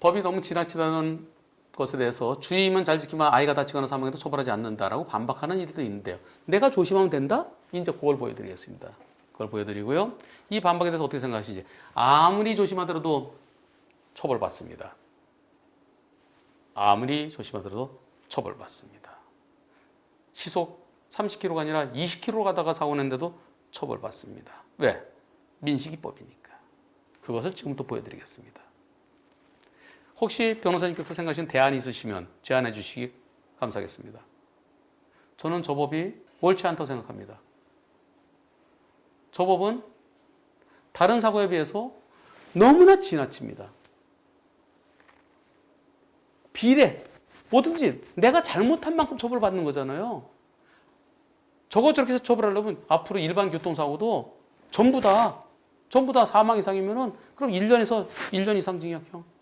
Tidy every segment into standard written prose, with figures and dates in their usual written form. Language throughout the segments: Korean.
법이 너무 지나치다는 것에 대해서 주의만 잘 지키면 아이가 다치거나 사망해도 처벌하지 않는다라고 반박하는 일도 있는데요. 내가 조심하면 된다? 이제 그걸 보여드리겠습니다. 그걸 보여드리고요. 이 반박에 대해서 어떻게 생각하시지? 아무리 조심하더라도 처벌받습니다. 아무리 조심하더라도 처벌받습니다. 시속 30km가 아니라 20km 가다가 사고 낸데도 처벌받습니다. 왜? 민식이법이니까. 그것을 지금부터 보여드리겠습니다. 혹시 변호사님께서 생각하시는 대안이 있으시면 제안해 주시기 감사하겠습니다. 저는 저 법이 옳지 않다고 생각합니다. 저 법은 다른 사고에 비해서 너무나 지나칩니다. 비례, 뭐든지 내가 잘못한 만큼 처벌받는 거잖아요. 저렇게 해서 처벌하려면 앞으로 일반 교통사고도 전부 다 사망 이상이면은 그럼 1년에서 1년 이상 징역형.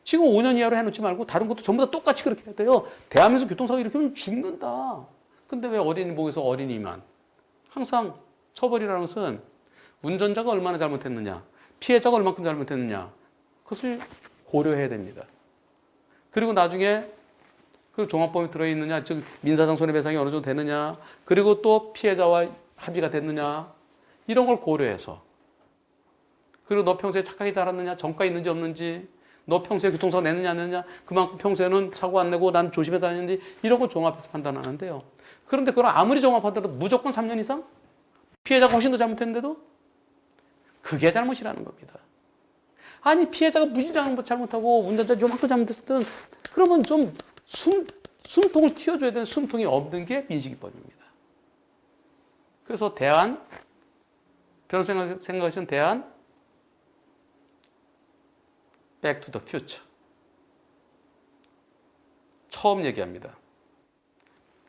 지금 5년 이하로 해놓지 말고 다른 것도 전부 다 똑같이 그렇게 해야 돼요. 대한민국 교통사고 일으키면 죽는다. 근데 왜 어린이 보호에서 어린이만? 항상 처벌이라는 것은 운전자가 얼마나 잘못했느냐, 피해자가 얼마큼 잘못했느냐, 그것을 고려해야 됩니다. 그리고 나중에 그 종합범위 들어있느냐, 즉 민사상 손해배상이 어느 정도 되느냐, 그리고 또 피해자와 합의가 됐느냐, 이런 걸 고려해서, 그리고 너 평소에 착하게 자랐느냐, 전과 있는지 없는지, 너 평소에 교통사고 내느냐 안 내느냐, 그만큼 평소에는 사고 안 내고 난 조심해 다니는지, 이런 거 종합해서 판단하는데요. 그런데 그걸 아무리 종합하더라도 무조건 3년 이상? 피해자가 훨씬 더 잘못했는데도? 그게 잘못이라는 겁니다. 아니, 피해자가 무지장한 것 잘못하고 운전자 요만큼 잘못했을 때 그러면 좀 숨통을 틔워줘야 되는 숨통이 없는 게 민식이법입니다. 그래서 대안, 변호사 생각하시는 대안, Back to the future. 처음 얘기합니다.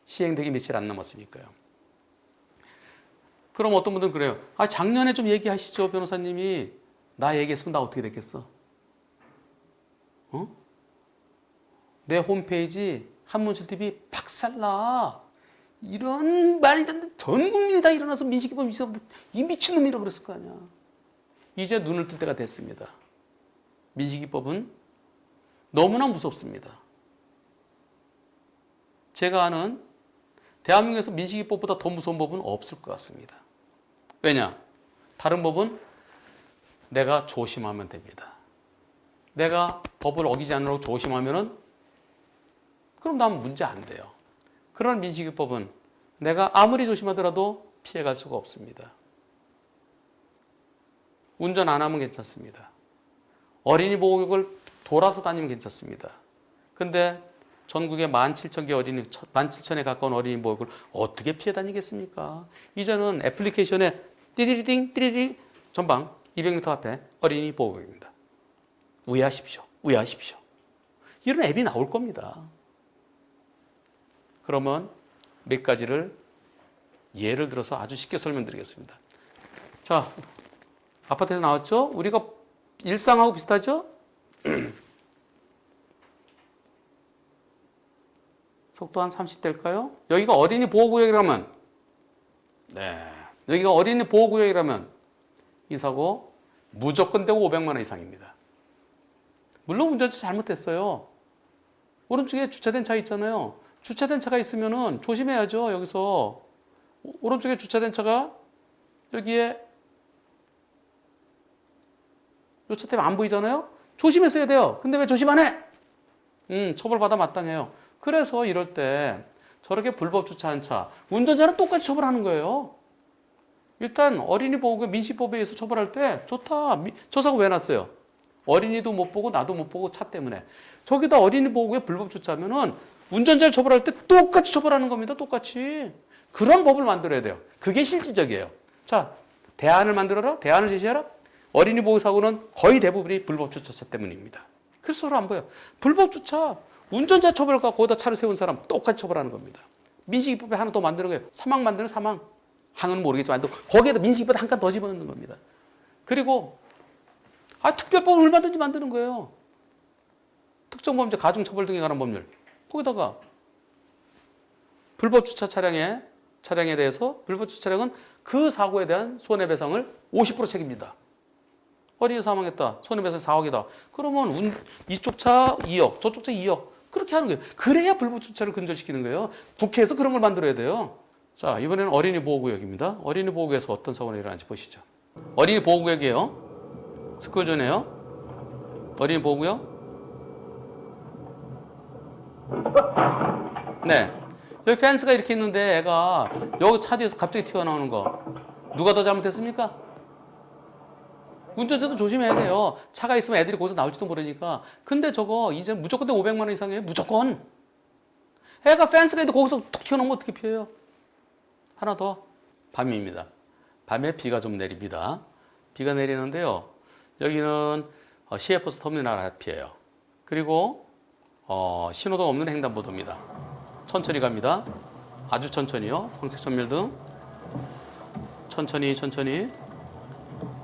시행되기 며칠 안 남았으니까요. 그럼 어떤 분들은 그래요. 아, 작년에 좀 얘기하시죠, 변호사님이. 나 얘기했으면 나 어떻게 됐겠어? 내 홈페이지 한문철TV 박살나. 이런 말들 전 국민이 다 일어나서 민식이법 있어. 이 미친놈이라고 그랬을 거 아니야. 이제 눈을 뜰 때가 됐습니다. 민식이법은 너무나 무섭습니다. 제가 아는 대한민국에서 민식이법보다 더 무서운 법은 없을 것 같습니다. 왜냐? 다른 법은 내가 조심하면 됩니다. 내가 법을 어기지 않으려고 조심하면은 그럼 난 문제 안 돼요. 그런 민식이법은 내가 아무리 조심하더라도 피해갈 수가 없습니다. 운전 안 하면 괜찮습니다. 어린이 보호구역을 돌아서 다니면 괜찮습니다. 근데 전국에 17,000개 어린이, 17,000에 가까운 어린이 보호구역을 어떻게 피해 다니겠습니까? 이제는 애플리케이션에 띠리리딩, 띠리리 전방 200m 앞에 어린이 보호구역입니다. 우회하십시오. 우회하십시오. 이런 앱이 나올 겁니다. 그러면 몇 가지를 예를 들어서 아주 쉽게 설명드리겠습니다. 자, 아파트에서 나왔죠? 우리가 일상하고 비슷하죠? 속도 한 30대일까요? 여기가 어린이 보호구역이라면, 네, 여기가 어린이 보호구역이라면 이 사고 무조건 되고 500만 원 이상입니다. 물론 운전자 잘못했어요. 오른쪽에 주차된 차 있잖아요. 주차된 차가 있으면은 조심해야죠. 여기서 오른쪽에 주차된 차가 여기에 요 차 때문에 안 보이잖아요. 조심해서 해야 돼요. 근데 왜 조심 안 해? 처벌받아 마땅해요. 그래서 이럴 때 저렇게 불법 주차한 차, 운전자는 똑같이 처벌하는 거예요. 일단 어린이 보호구역 민식법에 의해서 처벌할 때 좋다. 저 사고 왜 났어요? 어린이도 못 보고 나도 못 보고 차 때문에. 저기다 어린이 보호구역 불법 주차하면은 운전자를 처벌할 때 똑같이 처벌하는 겁니다. 똑같이. 그런 법을 만들어야 돼요. 그게 실질적이에요. 자, 대안을 만들어라. 대안을 제시하라. 어린이 보호 사고는 거의 대부분이 불법 주차차 때문입니다. 그래서 서로 안 보여. 불법 주차, 운전자 처벌과 거기다 차를 세운 사람 똑같이 처벌하는 겁니다. 민식이법에 하나 더 만드는 거예요. 사망 만드는 사망. 항은 모르겠지만 거기에다 민식이법 한 칸 더 집어넣는 겁니다. 그리고 특별법을 얼마든지 만드는 거예요. 특정범죄 가중처벌 등에 관한 법률. 거기다가 불법 주차 차량에 대해서 불법 주차 차량은 그 사고에 대한 손해배상을 50% 책임진다. 어린이 사망했다. 손해배상 4억이다. 그러면 이쪽 차 2억, 저쪽 차 2억. 그렇게 하는 거예요. 그래야 불법주차를 근절시키는 거예요. 국회에서 그런 걸 만들어야 돼요. 자, 이번에는 어린이 보호구역입니다. 어린이 보호구역에서 어떤 사고가 일어나는지 보시죠. 어린이 보호구역이에요. 스쿨존이에요. 어린이 보호구역. 네. 여기 펜스가 이렇게 있는데 애가 여기 차 뒤에서 갑자기 튀어나오는 거. 누가 더 잘못했습니까? 운전자도 조심해야 돼요. 차가 있으면 애들이 거기서 나올지도 모르니까. 근데 저거 이제 무조건 500만 원 이상이에요. 무조건. 애가 펜스가 있는데 거기서 툭 튀어나오면 어떻게 피해요? 하나 더. 밤입니다. 밤에 비가 좀 내립니다. 비가 내리는데요. 여기는 시외버스 터미널 앞이에요. 그리고 신호등 없는 횡단보도입니다. 천천히 갑니다. 아주 천천히요. 황색 전멸등.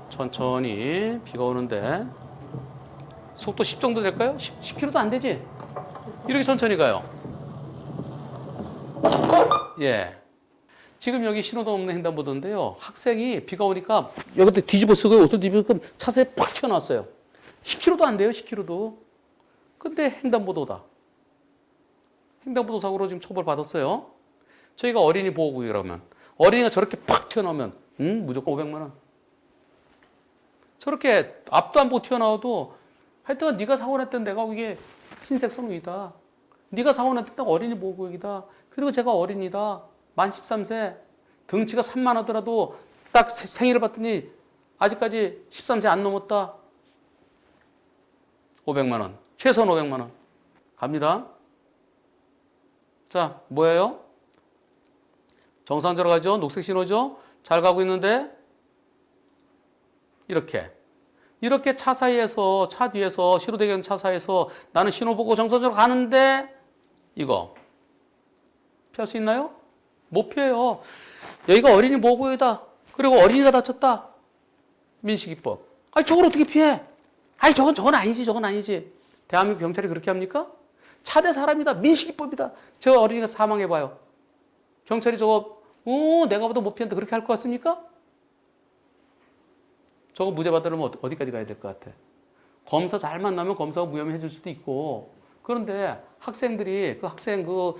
천천히 비가 오는데 속도 10 정도 될까요? 10km도 안 되지? 이렇게 천천히 가요. 예. 지금 여기 신호등 없는 횡단보도인데요. 학생이 비가 오니까 여기 뒤집어 쓰고 옷을 뒤집어 차선에 팍 튀어나왔어요. 10km도 안 돼요. 10km도. 근데 횡단보도다. 횡단보도 사고로 지금 처벌받았어요. 저희가 어린이 보호구역이라면 어린이가 저렇게 팍 튀어나오면 무조건 500만 원. 저렇게 앞도 안 보고 튀어나와도 하여튼 네가 사고 냈던 데가 이게 흰색 선우이다. 네가 사고 냈던 데가 어린이 보호구역이다. 그리고 제가 어린이다. 만 13세. 등치가 3만 하더라도 딱 생일을 봤더니 아직까지 13세 안 넘었다. 500만 원. 최소한 500만 원. 갑니다. 자, 뭐예요? 정상적으로 가죠? 녹색 신호죠? 잘 가고 있는데 이렇게 차 사이에서 차 뒤에서 신호대기 차 사이에서 나는 신호 보고 정상적으로 가는데 이거 피할 수 있나요? 못 피해요. 여기가 어린이 보호구역이다. 그리고 어린이가 다쳤다. 민식이법. 아니 저걸 어떻게 피해? 아니 저건 아니지. 대한민국 경찰이 그렇게 합니까? 차대 사람이다. 민식이법이다. 저 어린이가 사망해봐요. 경찰이 저거 내가 봐도 못 피한다. 그렇게 할 것 같습니까? 저거 무죄 받으려면 어디까지 가야 될 것 같아? 검사 잘 만나면 검사가 무혐의해줄 수도 있고. 그런데 학생들이 학교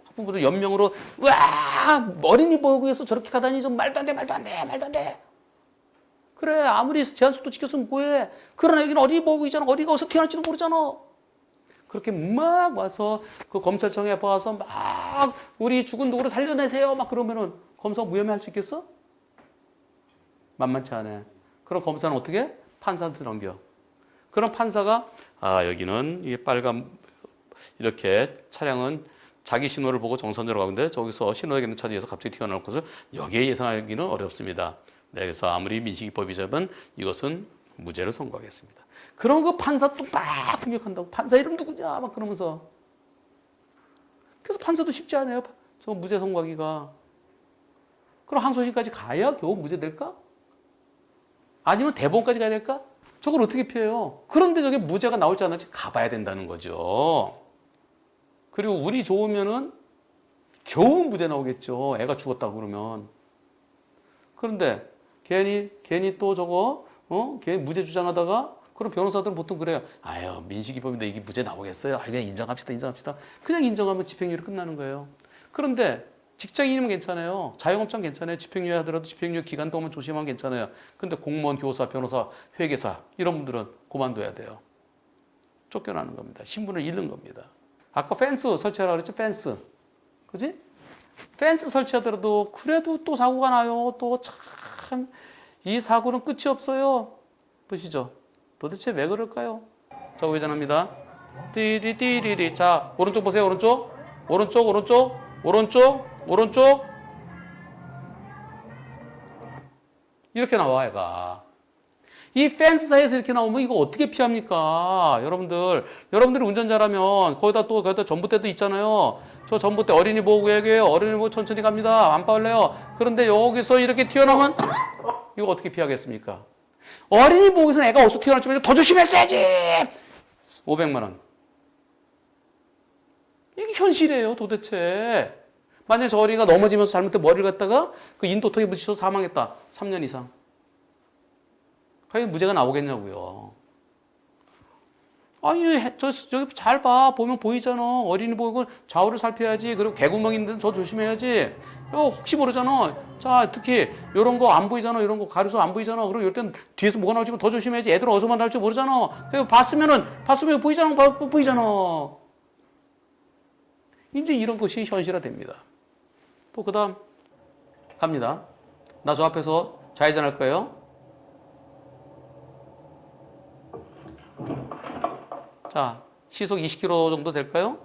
학부모들 연명으로 와 어린이 보호구역에서 저렇게 가다니 좀 말도 안 돼. 그래 아무리 제한속도 지켰으면 뭐해? 그러나 여기는 어린이 보호구역이잖아. 어린이가 어디서 튀어나올지도 모르잖아. 그렇게 막 와서 그 검찰청에 와서 막 우리 죽은 누구를 살려내세요. 막 그러면은 검사가 무혐의할 수 있겠어? 만만치 않아. 그럼 검사는 어떻게? 판사한테 넘겨. 그럼 판사가 여기는 이게 빨간 이렇게 차량은 자기 신호를 보고 정선으로 가는데 저기서 신호에 있는 차 뒤에서 갑자기 튀어나올 것을 여기에 예상하기는 어렵습니다. 네, 그래서 아무리 민식이법이자면 이것은 무죄를 선고하겠습니다. 그럼 그 판사 또 막 공격한다고. 판사 이름 누구냐? 막 그러면서. 그래서 판사도 쉽지 않아요. 저 무죄 선고하기가. 그럼 항소심까지 가야 겨우 무죄 될까? 아니면 대법원까지 가야 될까? 저걸 어떻게 피해요? 그런데 저게 무죄가 나올지 안 나올지 가봐야 된다는 거죠. 그리고 운이 좋으면은 겨우 무죄 나오겠죠. 애가 죽었다고 그러면. 그런데 괜히 또 저거 괜히 무죄 주장하다가 그럼 변호사들은 보통 그래요. 아유 민식이법인데 이게 무죄 나오겠어요? 그냥 인정합시다. 그냥 인정하면 집행유예 끝나는 거예요. 그런데 직장인이면 괜찮아요. 자영업장 괜찮아요. 집행유예 하더라도 집행유예 기간 동안 조심하면 괜찮아요. 근데 공무원, 교사, 변호사, 회계사 이런 분들은 그만둬야 돼요. 쫓겨나는 겁니다. 신분을 잃는 겁니다. 아까 펜스 설치하라고 그랬죠? 펜스. 그지? 펜스 설치하더라도 그래도 또 사고가 나요. 또 참 이 사고는 끝이 없어요. 보시죠. 도대체 왜 그럴까요? 자, 우회전합니다. 띠리띠리리. 자, 오른쪽 보세요. 오른쪽. 이렇게 나와, 얘가. 이 펜스 사이에서 이렇게 나오면 이거 어떻게 피합니까? 여러분들이 운전자라면 거기다 전봇대도 있잖아요. 저 전봇대 어린이 보호구역이에요. 어린이 보호 천천히 갑니다. 안 빨래요. 그런데 여기서 이렇게 튀어나오면 이거 어떻게 피하겠습니까? 어린이 보호구역에서 애가 어디서 튀어나올지 모르니까 더 조심했어야지. 500만 원. 이게 현실이에요, 도대체. 만약에 저 어린이가 넘어지면서 잘못된 머리를 갖다가 그 인도통에 부딪혀서 사망했다. 3년 이상. 과연 무죄가 나오겠냐고요. 아니, 저기 잘 봐. 보면 보이잖아. 어린이 보고 좌우를 살펴야지. 그리고 개구멍 있는데 더 조심해야지. 혹시 모르잖아. 자, 특히 이런 거 안 보이잖아. 이런 거 가려서 안 보이잖아. 그리고 이럴 땐 뒤에서 뭐가 나올지 더 조심해야지. 애들 어디서 나올지 모르잖아. 봤으면 보이잖아. 보이잖아. 이제 이런 것이 현실화됩니다. 또 그다음 갑니다. 나 저 앞에서 좌회전할 거예요. 자, 시속 20km 정도 될까요?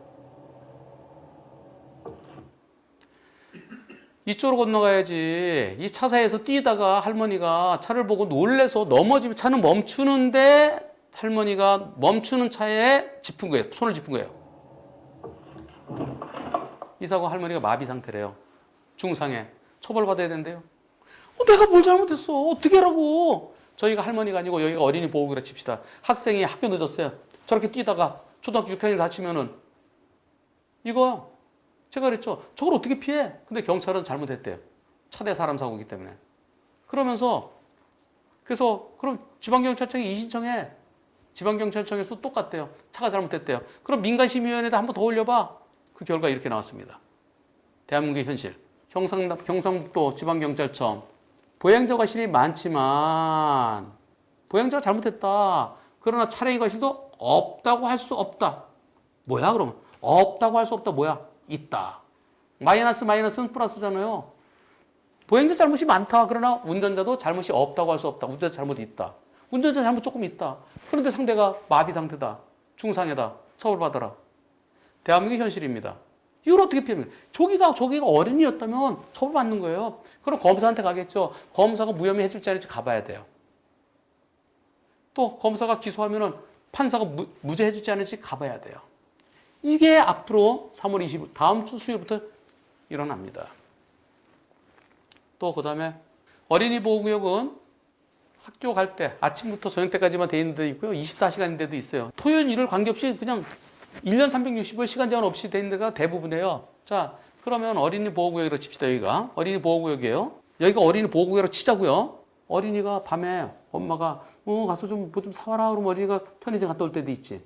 이쪽으로 건너가야지. 이 차 사이에서 뛰다가 할머니가 차를 보고 놀래서 넘어지면 차는 멈추는데 할머니가 멈추는 차에 짚은 거예요. 손을 짚은 거예요. 이 사고 할머니가 마비 상태래요. 중상해. 처벌받아야 된대요. 내가 뭘 잘못했어. 어떻게 하라고. 저희가 할머니가 아니고 여기가 어린이 보호구라 칩시다. 학생이 학교 늦었어요. 저렇게 뛰다가 초등학교 6학년 다치면은 이거 제가 그랬죠. 저걸 어떻게 피해? 근데 경찰은 잘못했대요. 차대 사람 사고이기 때문에. 그러면서 그래서 그럼 지방경찰청에 이신청해. 지방경찰청에서도 똑같대요. 차가 잘못됐대요. 그럼 민간심의위원회에다 한번 더 올려봐. 그 결과 이렇게 나왔습니다. 대한민국의 현실. 경상북도 지방경찰청. 보행자 과실이 많지만 보행자가 잘못했다. 그러나 차량의 과실도 없다고 할 수 없다. 뭐야 그러면? 없다고 할 수 없다. 뭐야? 있다. 마이너스는 플러스잖아요. 보행자 잘못이 많다. 그러나 운전자도 잘못이 없다고 할 수 없다. 운전자 잘못이 있다. 운전자 잘못 조금 있다. 그런데 상대가 마비 상태다. 중상해다. 처벌받아라. 대한민국의 현실입니다. 이걸 어떻게 피합니까? 저기가 어린이였다면 처벌받는 거예요. 그럼 검사한테 가겠죠. 검사가 무혐의 해줄지 아닐지 가봐야 돼요. 또 검사가 기소하면은 판사가 무죄 해줄지 않을지 가봐야 돼요. 이게 앞으로 3월 20일 다음 주 수요일부터 일어납니다. 또 그다음에 어린이 보호구역은 학교 갈 때 아침부터 저녁 때까지만 돼 있는 데도 있고요. 24시간인 데도 있어요. 토요일 일요일 관계없이 그냥 1년 365일 시간 제한 없이 돼 있는 데가 대부분이에요. 자, 그러면 어린이 보호구역으로 칩시다. 여기가 어린이 보호구역이에요. 여기가 어린이 보호구역으로 치자고요. 어린이가 밤에 엄마가 가서 좀 뭐 좀 사와라 그러면 어린이가 편의점 갔다 올 때도 있지.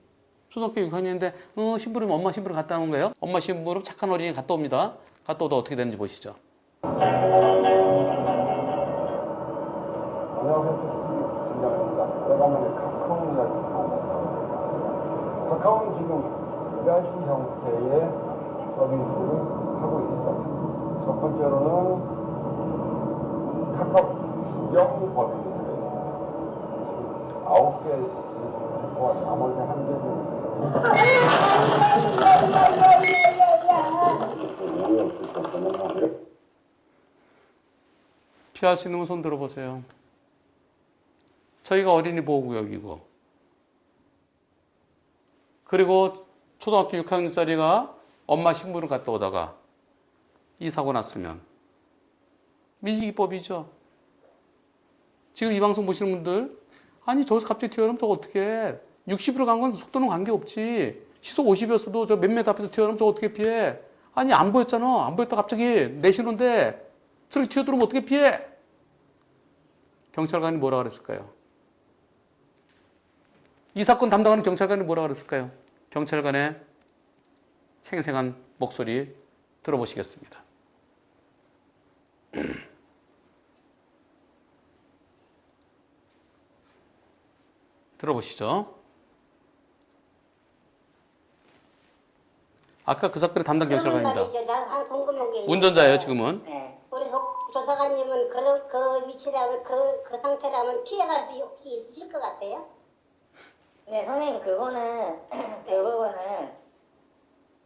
초등학교 6학년인데 심부름 엄마 심부름 갔다 오는 거예요. 엄마 심부름 착한 어린이 갔다 옵니다. 갔다 오다 어떻게 되는지 보시죠. 카카오는 지금 두 가지 형태의 서비스를 하고 있습니다. 첫 번째로는 카카오 수정 법인인데 9개 있고 나머지 1개는 피할 수 있는 분 손 들어보세요. 저희가 어린이 보호구역이고 그리고 초등학교 6학년짜리가 엄마 신부를 갔다 오다가 이 사고 났으면 민식이법이죠. 지금 이 방송 보시는 분들 아니 저기서 갑자기 튀어나오면 저거 어떻게 해. 60으로 간 건 속도는 관계없지. 시속 50이었어도 저 몇 메터 앞에서 튀어나오면 저거 어떻게 피해. 아니 안 보였잖아. 안 보였다 갑자기 내쉬는데 저렇게 튀어들어오면 어떻게 피해. 경찰관이 뭐라 그랬을까요? 이 사건 담당하는 경찰관이 뭐라 그랬을까요? 경찰관의 생생한 목소리 들어보시겠습니다. 들어보시죠. 아까 그 사건의 담당 경찰관입니다. 궁금한 게 운전자예요, 지금은. 네. 우리 조사관님은 그 위치라면 그 상태라면 피해갈 수 혹시 있으실 것 같아요? 네, 선생님 그거는 대부분은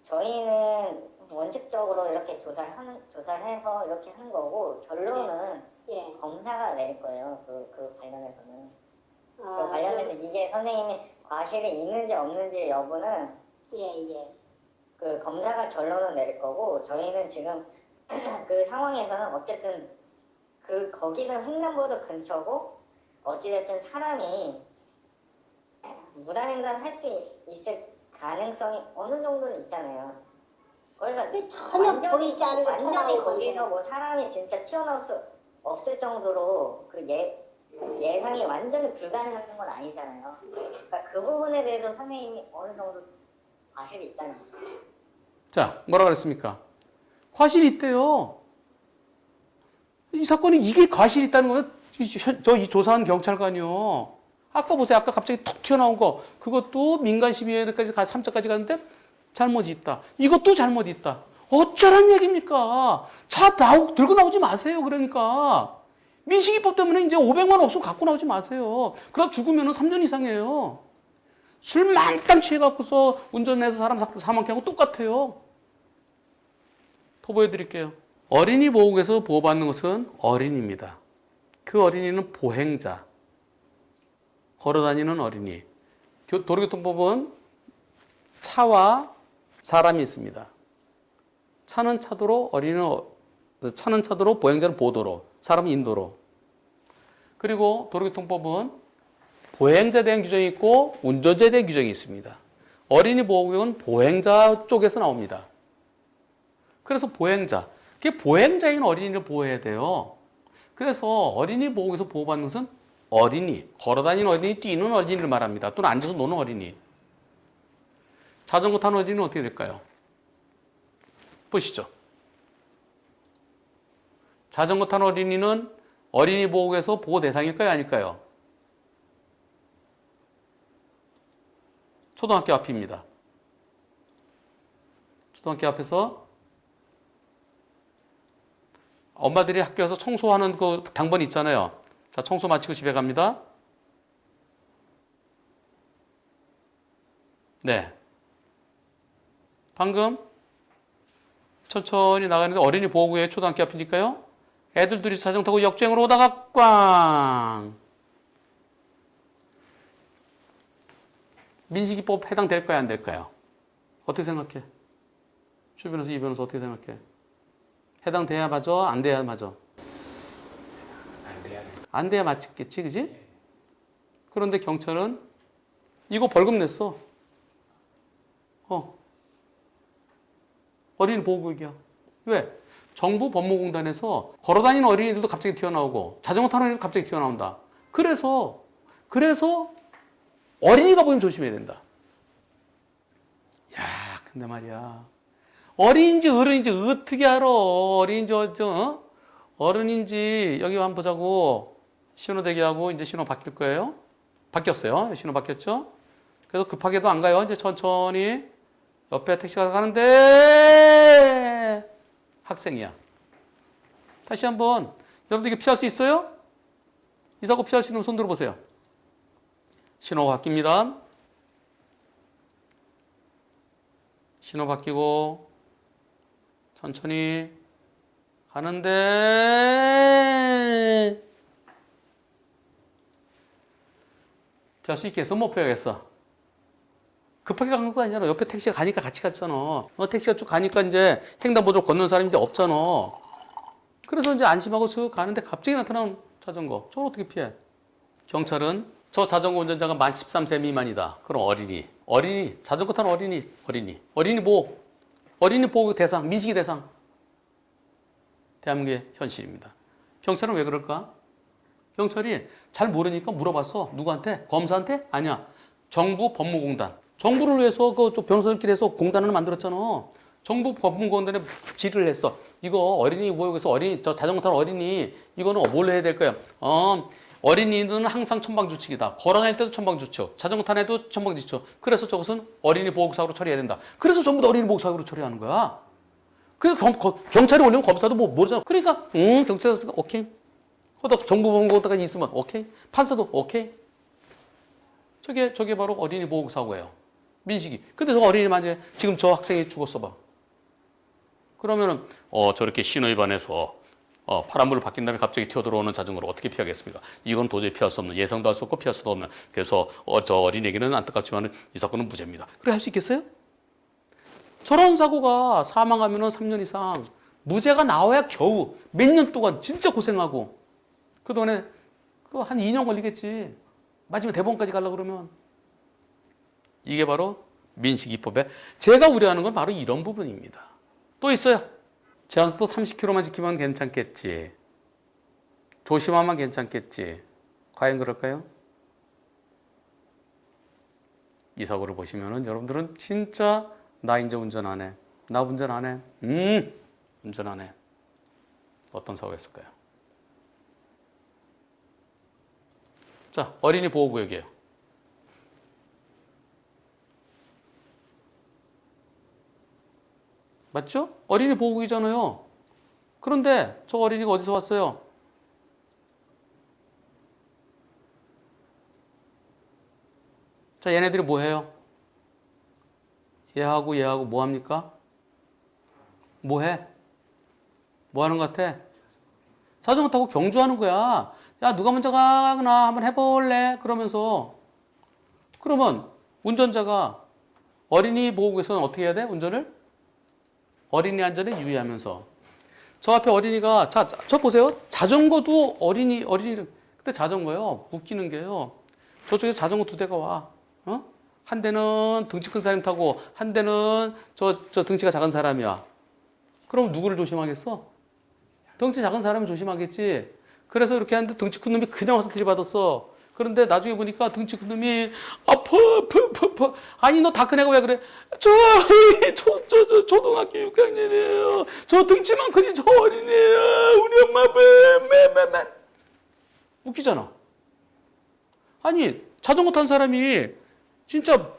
저희는 원칙적으로 이렇게 조사를 해서 이렇게 하는 거고 결론은 예. 검사가 내릴 거예요. 그 관련해서는. 그 아, 관련해서 이게 선생님이 과실이 있는지 없는지 여부는 예. 그 검사가 결론을 내릴 거고 저희는 지금 그 상황에서는 어쨌든 거기는 횡단보도 근처고 어찌됐든 사람이 무단횡단 할 수 있을 가능성이 어느 정도는 있잖아요. 거기가 전혀 보이지 않는 거 완전히 튀어나오는 거기서 건데. 뭐 사람이 진짜 튀어나올 수 없을 정도로 예상이 완전히 불가능한 건 아니잖아요. 그러니까 그 부분에 대해서 선생님이 어느 정도 과실이 있다는 거죠. 자, 뭐라 그랬습니까? 과실이 있대요. 이 사건이 이게 과실이 있다는 거면 이 조사한 경찰관이요. 아까 보세요. 아까 갑자기 툭 튀어나온 거. 그것도 민간심의회까지 3차까지 갔는데 잘못이 있다. 이것도 잘못이 있다. 어쩌란 얘기입니까? 들고 나오지 마세요. 그러니까. 민식이법 때문에 이제 500만 원 없으면 갖고 나오지 마세요. 그러다 죽으면 3년 이상이에요. 술 만땅 취해갖고서 운전해서 사람 사망케 하고 똑같아요. 더 보여드릴게요. 어린이 보호국에서 보호받는 것은 어린이입니다. 그 어린이는 보행자, 걸어다니는 어린이. 도로교통법은 차와 사람이 있습니다. 차는 차도로, 차는 차도로, 보행자는 보도로, 사람은 인도로. 그리고 도로교통법은 보행자에 대한 규정이 있고 운전자에 대한 규정이 있습니다. 어린이 보호구역은 보행자 쪽에서 나옵니다. 그래서 보행자, 그게 보행자인 어린이를 보호해야 돼요. 그래서 어린이 보호구역에서 보호받는 것은 어린이, 걸어다니는 어린이, 뛰는 어린이를 말합니다. 또는 앉아서 노는 어린이. 자전거 타는 어린이는 어떻게 될까요? 보시죠. 자전거 타는 어린이는 어린이 보호구역에서 보호 대상일까요? 아닐까요? 초등학교 앞입니다. 초등학교 앞에서 엄마들이 학교에서 청소하는 그 당번 있잖아요. 자, 청소 마치고 집에 갑니다. 네. 방금 천천히 나가는데 어린이 보호구역의 초등학교 앞이니까요. 애들 둘이 자전거 타고 역주행으로 오다가 꽝! 민식이법 해당될까요? 안 될까요? 어떻게 생각해? 주 변호사, 이 변호사 어떻게 생각해? 해당돼야 맞아? 안 돼야 맞아? 안 돼야 맞겠지, 그지? 그런데 경찰은 이거 벌금 냈어. 어린이 보호구역이야. 왜? 정부 법무공단에서 걸어다니는 어린이들도 갑자기 튀어나오고 자전거 타는 애들도 갑자기 튀어나온다. 그래서 어린이가 보이면 조심해야 된다. 야, 근데 말이야. 어린인지 어른인지 어떻게 알아? 어린인지 어른인지 여기 한번 보자고. 신호 대기하고 이제 신호 바뀔 거예요. 바뀌었어요. 신호 바뀌었죠? 그래서 급하게도 안 가요. 이제 천천히 옆에 택시가 가는데 학생이야. 다시 한번 여러분들 이게 피할 수 있어요? 이 사고 피할 수 있는 손 들어보세요. 신호가 바뀝니다. 신호 바뀌고 천천히 가는데 피할 수 있겠어? 못 피하겠어? 급하게 간 것도 아니잖아. 옆에 택시가 가니까 같이 갔잖아. 택시가 쭉 가니까 이제 횡단보도를 건너는 사람이 이제 없잖아. 그래서 이제 안심하고 쓱 가는데 갑자기 나타나는 자전거. 저걸 어떻게 피해? 경찰은 저 자전거 운전자가 만 13세 미만이다. 그럼 어린이, 자전거 타는 어린이 보호 대상, 민식이 대상. 대한민국의 현실입니다. 경찰은 왜 그럴까? 경찰이 잘 모르니까 물어봤어. 누구한테? 검사한테? 아니야. 정부 법무공단. 정부를 위해서 그 변호사들끼리 해서 공단을 만들었잖아. 정부 법무공단에 질의를 했어. 이거 어린이 보호구역에서 저 자전거 타는 어린이, 이거는 뭘 해야 될까요? 어린이는 항상 천방지축이다. 걸어다닐 때도 천방지축, 자전거 타는 애도 천방지축. 그래서 저것은 어린이 보호사고로 처리해야 된다. 그래서 전부 다 어린이 보호사고로 처리하는 거야. 그래서 경찰이 올리면 검사도 모르잖아. 그러니까 경찰서가 오케이. 거기다 정부 법무공단가 있으면 오케이. 판사도 오케이. 저게 바로 어린이 보호사고예요. 민식이. 근데 저 어린이 만약에 지금 저 학생이 죽었어 봐. 그러면은 저렇게 신호위반해서 파란불을 바뀐 다음에 갑자기 튀어들어오는 자전거를 어떻게 피하겠습니까? 이건 도저히 피할 수 없는, 예상도 할 수 없고 피할 수도 없는. 그래서 저 어린이에게는 안타깝지만 이 사건은 무죄입니다. 그래 할 수 있겠어요? 저런 사고가 사망하면은 3년 이상, 무죄가 나와야 겨우 몇 년 동안 진짜 고생하고 그동안에 한 2년 걸리겠지. 마지막에 대법원까지 가려고 그러면. 이게 바로 민식이법에 제가 우려하는 건 바로 이런 부분입니다. 또 있어요. 제한속도 30km만 지키면 괜찮겠지. 조심하면 괜찮겠지. 과연 그럴까요? 이 사고를 보시면은 여러분들은 진짜 나 이제 운전 안 해. 나 운전 안 해. 운전 안 해. 어떤 사고가 있을까요? 자, 어린이 보호구역이에요. 맞죠? 어린이 보호구역이잖아요. 그런데 저 어린이가 어디서 왔어요? 자, 얘네들이 뭐 해요? 얘하고 뭐 합니까? 뭐 해? 뭐 하는 것 같아? 자전거 타고 경주하는 거야. 야, 누가 먼저 가나 한번 해볼래? 그러면서. 그러면 운전자가 어린이 보호구역에서는 어떻게 해야 돼? 운전을? 어린이 안전에 유의하면서. 저 앞에 어린이가, 자, 저 보세요. 자전거도 근데 자전거요. 웃기는 게요. 저쪽에 자전거 2대가 와. 한 대는 등치 큰 사람 타고, 한 대는 저 등치가 작은 사람이야. 그럼 누구를 조심하겠어? 덩치 작은 사람을 조심하겠지. 그래서 이렇게 하는데 덩치 큰 놈이 그냥 와서 들이받았어. 그런데 나중에 보니까 덩치 큰 놈이 아파. 아니 너 다 큰 애가 왜 그래? 저 초등학교 6학년이에요. 저 등치만 크지 저 어린애야. 우리 엄마 매. 웃기잖아. 아니 자전거 탄 사람이 진짜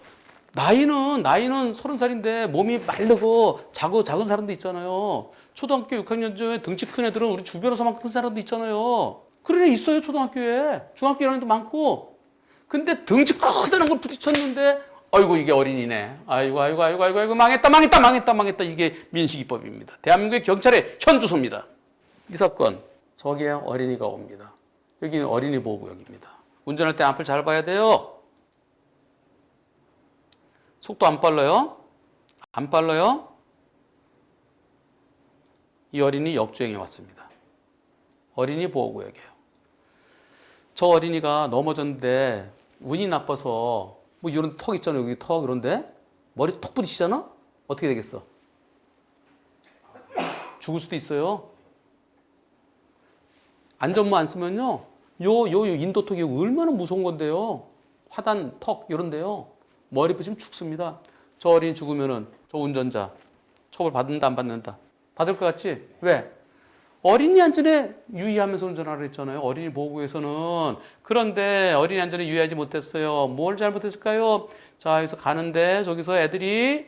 나이는 30살인데 몸이 마르고 작은 사람도 있잖아요. 초등학교 6학년 중에 등치 큰 애들은 우리 주변에서만큼 큰 사람도 있잖아요. 그런 애 있어요, 초등학교에. 중학교 1학년도 많고. 근데 등치 크다는 걸 부딪혔는데, 아이고, 이게 어린이네. 아이고, 망했다. 이게 민식이법입니다. 대한민국의 경찰의 현주소입니다. 이 사건, 저기에 어린이가 옵니다. 여기는 어린이 보호구역입니다. 운전할 때 앞을 잘 봐야 돼요. 속도 안 빨라요? 안 빨라요? 이 어린이 역주행해 왔습니다. 어린이 보호구역이에요. 저 어린이가 넘어졌는데 운이 나빠서 뭐 이런 턱 있잖아요. 여기 턱 이런데 머리 턱 부딪히잖아? 어떻게 되겠어? 죽을 수도 있어요. 안전모 안 쓰면요. 요 인도턱이 얼마나 무서운 건데요. 화단, 턱 이런데요. 머리 부딪히면 죽습니다. 저 어린이 죽으면은 저 운전자 처벌 받는다 안 받는다? 받을 것 같지? 왜? 어린이 안전에 유의하면서 운전하라 했잖아요. 어린이 보호구에서는. 그런데 어린이 안전에 유의하지 못했어요. 뭘 잘못했을까요? 자, 여기서 가는데 저기서 애들이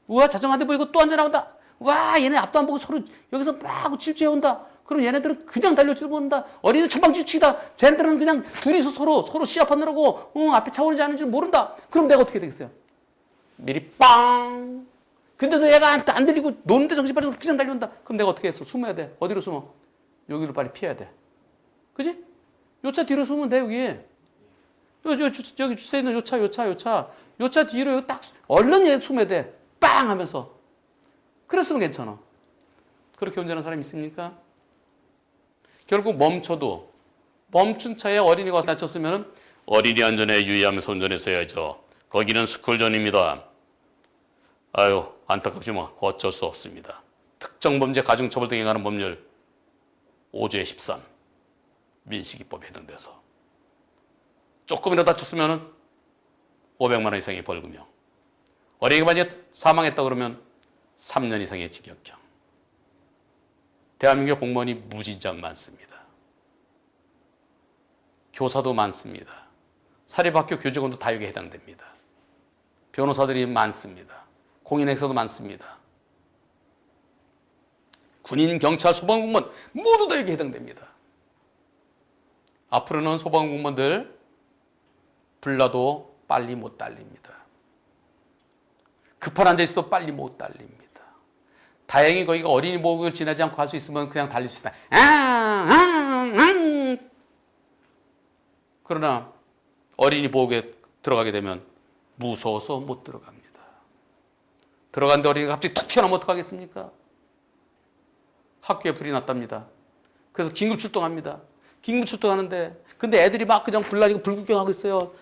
우와 자전거 한 대 보이고 또 한 대 나온다. 와 얘네 앞도 안 보고 서로 여기서 막 질주해온다. 그럼 얘네들은 그냥 달려지도 못한다. 어린이들 천방지축이다. 쟤네들은 그냥 둘이서 서로 시합하느라고 앞에 차 오는지 안 오는지 모른다. 그럼 내가 어떻게 되겠어요? 미리 빵. 근데도 얘가 안 들리고 노는데 정신 빠져서 그냥 달려온다. 그럼 내가 어떻게 했어? 숨어야 돼. 어디로 숨어? 여기로 빨리 피해야 돼. 그지? 요 차 뒤로 숨으면 돼, 여기. 여기 주차해 있는 요 차 뒤로 딱 얼른 얘 숨어야 돼. 빵! 하면서. 그랬으면 괜찮아. 그렇게 운전하는 사람 있습니까? 결국 멈춰도 멈춘 차에 어린이가 다쳤으면 어린이 안전에 유의하면서 운전했어야죠. 거기는 스쿨존입니다. 아유, 안타깝지만 어쩔 수 없습니다. 특정범죄, 가중처벌 등에 관한 법률 5조의 13 민식이법에 해당돼서 조금이라도 다쳤으면 500만 원 이상의 벌금형, 어린이가 만약 사망했다 그러면 3년 이상의 징역형. 대한민국 공무원이 무진장 많습니다. 교사도 많습니다. 사립학교 교직원도 다 여기에 해당됩니다. 변호사들이 많습니다. 공인행사도 많습니다. 군인, 경찰, 소방공무원 모두 다 여기에 해당됩니다. 앞으로는 소방공무원들 불나도 빨리 못 달립니다. 급한 앉아있어도 빨리 못 달립니다. 다행히 거기가 어린이 보호구역을 지나지 않고 갈 수 있으면 그냥 달릴 수 있다. 그러나 어린이 보호구역에 들어가게 되면 무서워서 못 들어갑니다. 들어갔는데 어린이가 갑자기 툭 튀어나오면 어떡하겠습니까? 학교에 불이 났답니다. 그래서 긴급 출동합니다. 긴급 출동하는데 근데 애들이 막 그냥 불나니까 불구경하고 있어요.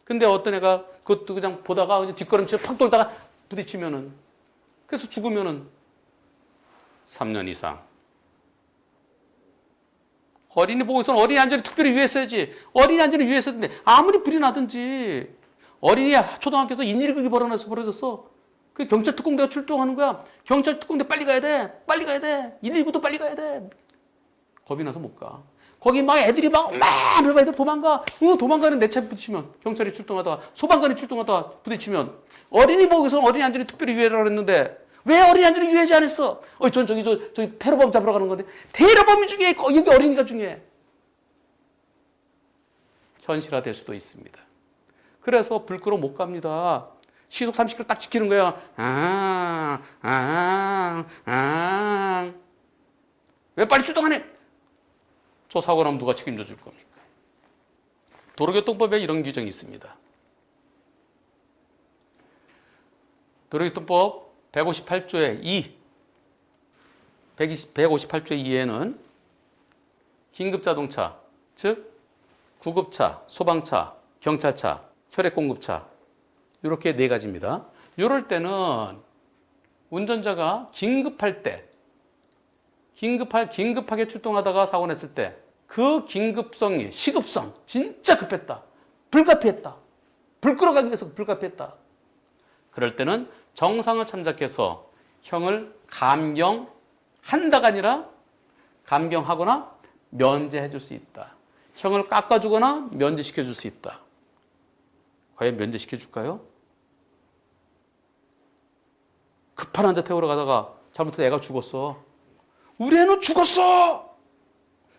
근데 어떤 애가 그것도 그냥 보다가 그냥 뒷걸음질 팍 돌다가 부딪히면은, 그래서 죽으면은 3년 이상 어린이 보호에서는 어린이 안전에 특별히 유의했어야지. 어린이 안전에 유의했었는데 아무리 불이 나든지 어린이 초등학교에서 인일극이 벌어졌어. 그 경찰 특공대가 출동하는 거야. 경찰 특공대 빨리 가야 돼. 빨리 가야 돼. 119도 빨리 가야 돼. 겁이 나서 못 가. 거기 막 애들이 막 애들 도망가. 도망가는 내 차에 부딪히면 경찰이 출동하다가 소방관이 출동하다가 부딪히면 어린이 보호에서는 어린이 안전에 특별히 유의하라고 했는데 왜 어린이 안전에 유의하지 않았어? 전 저기 테러범 잡으러 가는 건데 테러범이 중요해. 여기 어린이가 중요해. 현실화될 수도 있습니다. 그래서 불 끄러 못 갑니다. 시속 30km 딱 지키는 거야. 왜 빨리 출동 안 해? 저 사고 나면 누가 책임져 줄 겁니까? 도로교통법에 이런 규정이 있습니다. 도로교통법 158조의 2, 158조의 2에는 긴급자동차, 즉 구급차, 소방차, 경찰차, 혈액공급차 이렇게 네 가지입니다. 이럴 때는 운전자가 긴급할 때, 긴급하게 출동하다가 사고 냈을 때 그 긴급성이, 시급성, 진짜 급했다. 불가피했다. 불 끌어가기 위해서 불가피했다. 그럴 때는 정상을 참작해서 형을 감경한다가 아니라 감경하거나 면제해 줄 수 있다. 형을 깎아주거나 면제시켜 줄 수 있다. 과연 면제시켜 줄까요? 급한 환자 태우러 가다가 잘못해서 애가 죽었어. 우리 애는 죽었어.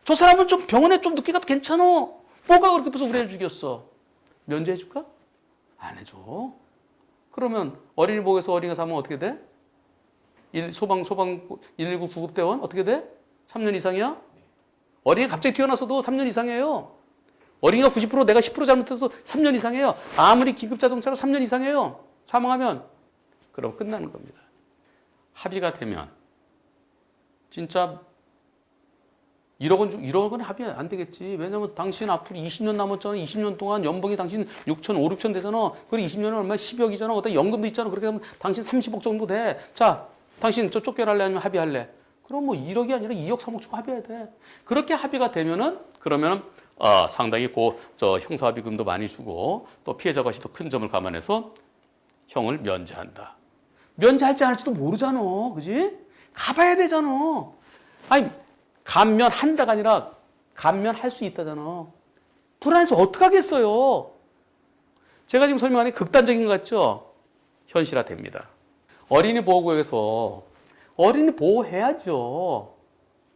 저 사람은 좀 병원에 좀 늦게 가도 괜찮아. 뭐가 그렇게 무슨 우리 애를 죽였어. 면제해 줄까? 안 해줘. 그러면 어린이 보호에서 어린이가 사면 어떻게 돼? 소방 119 구급대원 어떻게 돼? 3년 이상이야? 어린이가 갑자기 튀어나와서도 3년 이상이에요. 어린이가 90% 내가 10% 잘못해도 3년 이상이에요. 아무리 긴급자동차로 3년 이상이에요. 사망하면 그럼 끝나는 겁니다. 합의가 되면 진짜 1억 원 합의 안 되겠지. 왜냐면 당신 앞으로 20년 남았잖아. 20년 동안 연봉이 당신 6천, 5, 6천 되잖아. 그리고 20년은 얼마 10억이잖아. 그다음에 연금도 있잖아. 그렇게 하면 당신 30억 정도 돼. 자, 당신 저 쫓겨날래 아니면 합의할래? 그럼 뭐 1억이 아니라 2억, 3억 주고 합의해야 돼. 그렇게 합의가 되면은 그러면은 상당히 형사합의금도 많이 주고 또 피해자가 더 큰 점을 감안해서 형을 면제한다. 면제할지 안 할지도 모르잖아. 그지? 가봐야 되잖아. 아니, 감면한다가 아니라 감면할 수 있다잖아. 불안해서 어떡하겠어요? 제가 지금 설명하는 게 극단적인 것 같죠? 현실화됩니다. 어린이 보호구역에서 어린이 보호해야죠.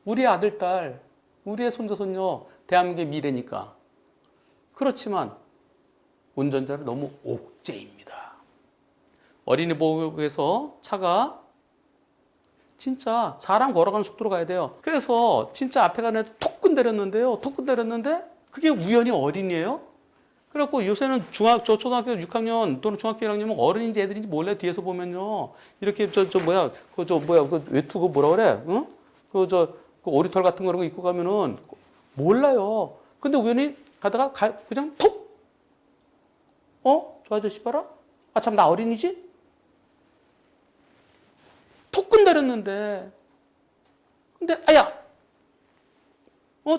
우리의 아들, 딸, 우리의 손자, 손녀, 대한민국의 미래니까. 그렇지만 운전자를 너무 옥죄입니다. 어린이 보호구역에서 차가 진짜 사람 걸어가는 속도로 가야 돼요. 그래서 진짜 앞에 가는 애들 톡 건드렸는데요. 톡 건드렸는데 그게 우연히 어린이에요? 그래갖고 요새는 초등학교 6학년 또는 중학교 1학년은 어른인지 애들인지 몰라요. 뒤에서 보면요. 이렇게 그 외투 뭐라 그래? 응? 그 오리털 같은 거 그런 거 입고 가면은 몰라요. 근데 우연히 가다가 그냥 톡! 저 아저씨 봐라? 아, 참, 나 어린이지? 톡 건드렸는데. 근데, 아야!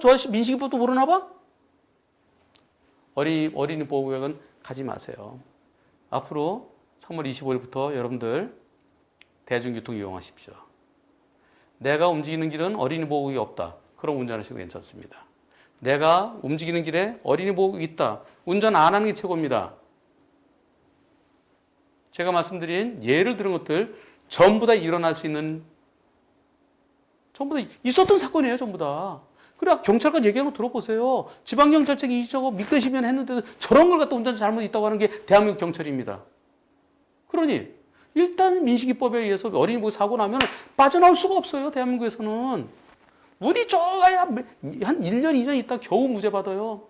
저 아저씨 민식이법도 모르나 봐? 어린이 보호구역은 가지 마세요. 앞으로 3월 25일부터 여러분들 대중교통 이용하십시오. 내가 움직이는 길은 어린이 보호구역이 없다. 그럼 운전하셔도 괜찮습니다. 내가 움직이는 길에 어린이 보호구역이 있다. 운전 안 하는 게 최고입니다. 제가 말씀드린 예를 들은 것들 전부 다 일어날 수 있는, 전부 다 있었던 사건이에요. 전부 다. 그래, 경찰관 얘기하는 거 들어보세요. 지방경찰청이 저거 믿으시면 했는데도 저런 걸 갖다 운전 잘못 있다고 하는 게 대한민국 경찰입니다. 그러니 일단 민식이법에 의해서 어린이 보호 사고 나면 빠져나올 수가 없어요. 대한민국에서는. 우리 저야 한 1년, 2년 있다 겨우 무죄 받아요.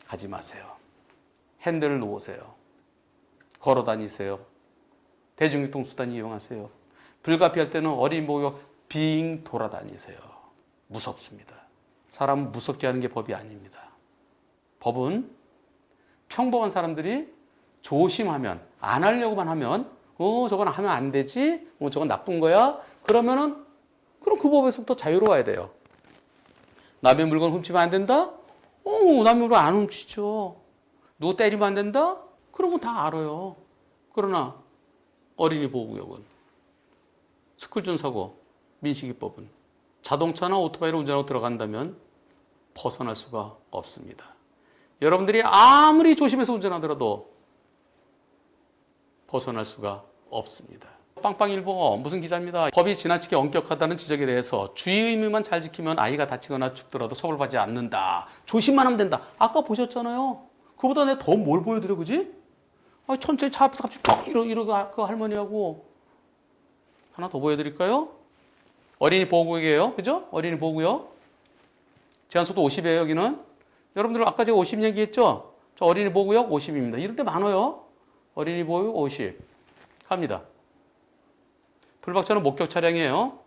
가지 마세요. 핸들을 놓으세요. 걸어 다니세요. 대중교통수단 이용하세요. 불가피할 때는 어린이 보호구역 빙 돌아다니세요. 무섭습니다. 사람은 무섭게 하는 게 법이 아닙니다. 법은 평범한 사람들이 조심하면, 안 하려고만 하면, 저건 하면 안 되지, 저건 나쁜 거야. 그러면은, 그럼 그 법에서부터 자유로워야 돼요. 남의 물건 훔치면 안 된다? 남의 물건 안 훔치죠. 누구 때리면 안 된다? 그런 건 다 알아요. 그러나 어린이 보호구역은, 스쿨존 사고, 민식이법은 자동차나 오토바이를 운전하고 들어간다면 벗어날 수가 없습니다. 여러분들이 아무리 조심해서 운전하더라도 벗어날 수가 없습니다. 빵빵일보 무슨 기자입니다. 법이 지나치게 엄격하다는 지적에 대해서 주의 의무만 잘 지키면 아이가 다치거나 죽더라도 처벌받지 않는다. 조심만 하면 된다. 아까 보셨잖아요. 그보다 내가 더 뭘 보여드려, 그지? 천천히 차 앞에서 갑자기 퍽 이러고 그 할머니하고. 하나 더 보여드릴까요? 어린이 보호구역이에요. 그죠? 어린이 보호구역. 제한속도 50이에요, 여기는. 여러분들 아까 제가 50 얘기했죠? 저 어린이 보호구역 50입니다. 이럴 때 많아요. 어린이 보호구역 50. 갑니다. 불박차는 목격 차량이에요.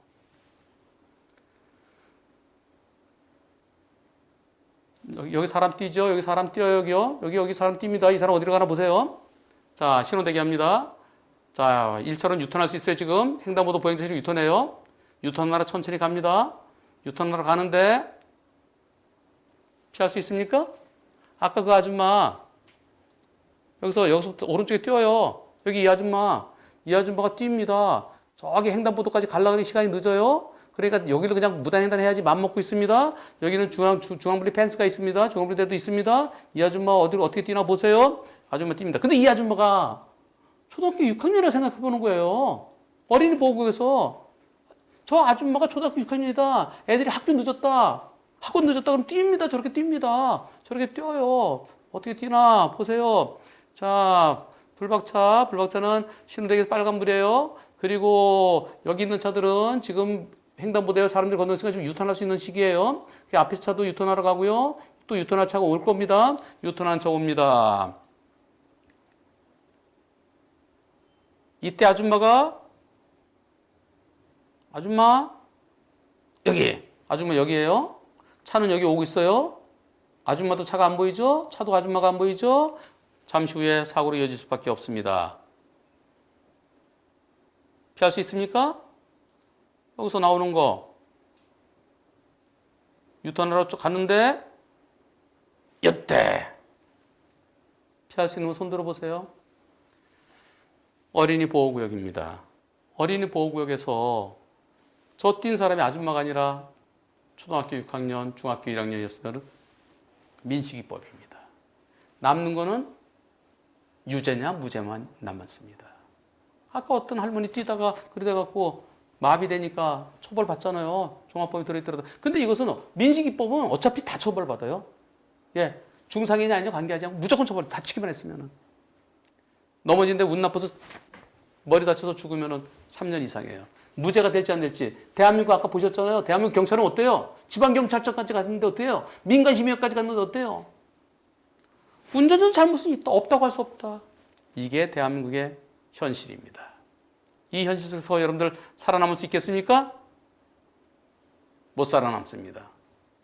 여기 사람 뛰죠? 여기 사람 뛰어요, 여기요. 여기 사람 뜁니다. 이 사람 어디로 가나 보세요. 자, 신호 대기합니다. 자, 1차로는 유턴할 수 있어요, 지금. 횡단보도 보행자실 유턴해요. 유턴하러 천천히 갑니다. 유턴하러 가는데 피할 수 있습니까? 아까 그 아줌마 여기서 오른쪽에 뛰어요. 여기 이 아줌마가 뜁니다. 저기 횡단보도까지 가려고 하는 시간이 늦어요. 그러니까 여기를 그냥 무단횡단 해야지 맘먹고 있습니다. 여기는 중앙분리 펜스가 있습니다. 중앙분리대도 있습니다. 이 아줌마 어떻게 뛰나 보세요. 아줌마 뜁니다. 근데 이 아줌마가 초등학교 6학년이라 생각해 보는 거예요. 어린이 보호구역에서 저 아줌마가 초등학교 6학년이다. 애들이 학교 늦었다. 학원 늦었다. 그럼 뜁니다. 저렇게 뜁니다. 저렇게 뛰어요. 어떻게 뛰나 보세요. 자, 불박차는 신호대기 빨간불이에요. 그리고 여기 있는 차들은 지금 횡단보도에 사람들이 건너니까 지금 유턴할 수 있는 시기예요. 앞에 차도 유턴하러 가고요. 또 유턴할 차가 올 겁니다. 유턴한 차 옵니다. 이때 아줌마 아줌마 여기에요. 차는 여기 오고 있어요. 아줌마도 차가 안 보이죠? 차도 아줌마가 안 보이죠? 잠시 후에 사고로 이어질 수밖에 없습니다. 피할 수 있습니까? 여기서 나오는 거 유턴하러 갔는데 이때 피할 수 있는 거 손 들어보세요. 어린이 보호구역입니다. 어린이 보호구역에서 저 뛴 사람이 아줌마가 아니라 초등학교 6학년, 중학교 1학년이었으면 민식이법입니다. 남는 거는 유죄냐 무죄만 남았습니다. 아까 어떤 할머니 뛰다가 그러다갖고 마비되니까 처벌받잖아요. 종합법에 들어있더라도. 근데 이것은 민식이법은 어차피 다 처벌받아요. 예, 중상이냐 아니냐 관계하지 않고 무조건 처벌. 다치기만 했으면은. 넘어지는데 운 나빠서 머리 다쳐서 죽으면은 3년 이상이에요. 무죄가 될지 안 될지. 대한민국 아까 보셨잖아요. 대한민국 경찰은 어때요? 지방경찰청까지 갔는데 어때요? 민간심의역까지 갔는데 어때요? 운전자 잘못은 있다. 없다고 할 수 없다. 이게 대한민국의 현실입니다. 이 현실 속에서 여러분들 살아남을 수 있겠습니까? 못 살아남습니다.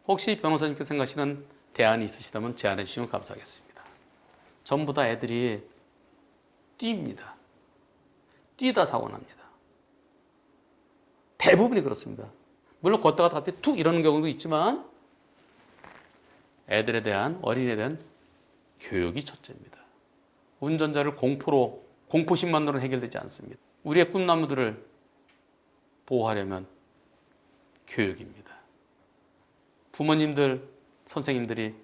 혹시 변호사님께서 생각하시는 대안이 있으시다면 제안해 주시면 감사하겠습니다. 전부 다 애들이 뜁니다. 뛰다 사고 납니다. 대부분이 그렇습니다. 물론 걷다가 갑자기 툭 이러는 경우도 있지만 애들에 대한, 어린이에 대한 교육이 첫째입니다. 운전자를 공포심만으로는 해결되지 않습니다. 우리의 꿈나무들을 보호하려면 교육입니다. 부모님들, 선생님들이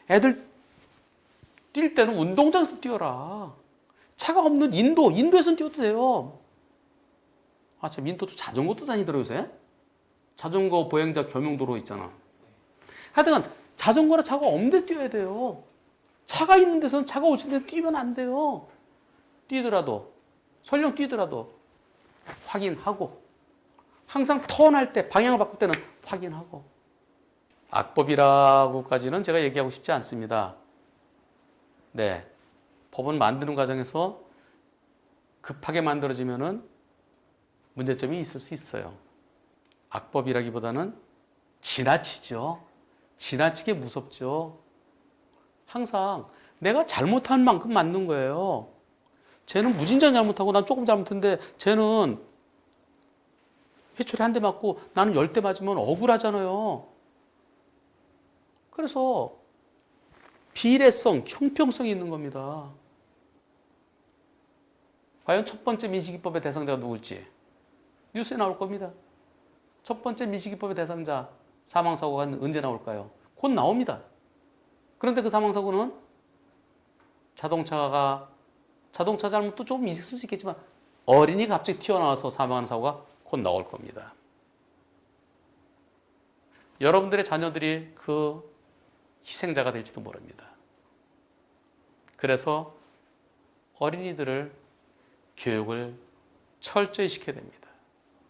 애들 뛸 때는 운동장에서 뛰어라. 차가 없는 인도에서는 뛰어도 돼요. 참, 인도도 자전거도 다니더라고요, 요새. 자전거 보행자 겸용도로 있잖아. 하여튼, 자전거나 차가 없는 데 뛰어야 돼요. 차가 있는 데서는 차가 오실 때 뛰면 안 돼요. 뛰더라도, 설령 뛰더라도 확인하고, 항상 턴할 때, 방향을 바꿀 때는 확인하고. 악법이라고까지는 제가 얘기하고 싶지 않습니다. 네. 법은 만드는 과정에서 급하게 만들어지면은 문제점이 있을 수 있어요. 악법이라기보다는 지나치죠. 지나치게 무섭죠. 항상 내가 잘못한 만큼 맞는 거예요. 쟤는 무진장 잘못하고 난 조금 잘못했는데 쟤는 회초리 한 대 맞고 나는 10대 맞으면 억울하잖아요. 그래서 비례성, 형평성이 있는 겁니다. 과연 첫 번째 민식이법의 대상자가 누굴지 뉴스에 나올 겁니다. 첫 번째 민식이법의 대상자 사망사고가 언제 나올까요? 곧 나옵니다. 그런데 그 사망사고는 자동차 잘못도 조금 있을 수 있겠지만 어린이가 갑자기 튀어나와서 사망하는 사고가 곧 나올 겁니다. 여러분들의 자녀들이 그 희생자가 될지도 모릅니다. 그래서 어린이들을 교육을 철저히 시켜야 됩니다.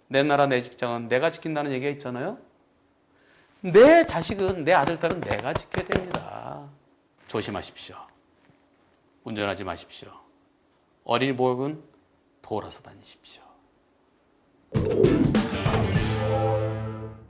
내 나라 내 직장은 내가 지킨다는 얘기가 있잖아요. 내 자식은, 내 아들, 딸은 내가 지켜야 됩니다. 조심하십시오. 운전하지 마십시오. 어린이 보육은 돌아서 다니십시오.